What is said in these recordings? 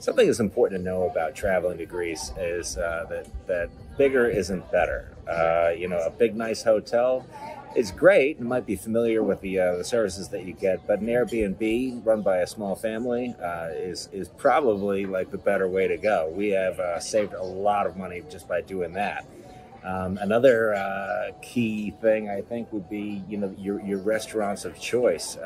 Something that's important to know about traveling to Greece is that bigger isn't better. A big nice hotel is great. You might be familiar with the services that you get, but an Airbnb run by a small family is probably like the better way to go. We have saved a lot of money just by doing that. Another key thing I think would be, your restaurants of choice.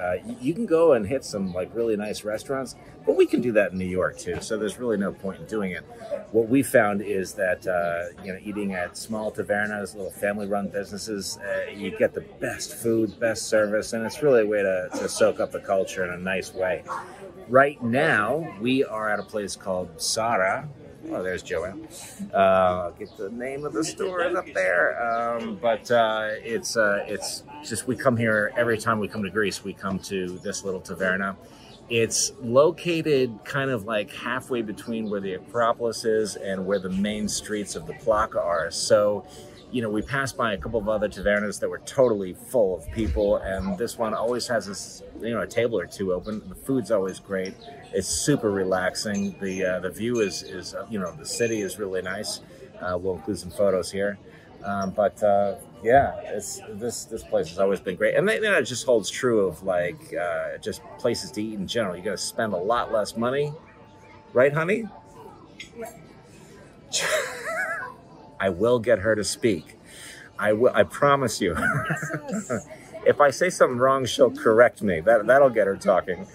You can go and hit some like really nice restaurants, but we can do that in New York too. So there's really no point in doing it. What we found is that, eating at small tavernas, little family-run businesses, you get the best food, best service, and it's really a way to soak up the culture in a nice way. Right now, we are at a place called Psaras. Oh, there's Joanne. I'll get the name of the store up there. It's just, we come here every time we come to Greece. We come to this little taverna. It's located kind of like halfway between where the Acropolis is and where the main streets of the Plaka are. So, we passed by a couple of other tavernas that were totally full of people, and this one always has a table or two open. The food's always great. It's super relaxing. The view is the city is really nice. We'll include some photos here. This place has always been great, and it just holds true of just places to eat in general. You're gonna spend a lot less money, right, honey? I will get her to speak. I promise you. Yes. If I say something wrong, she'll correct me. That'll get her talking.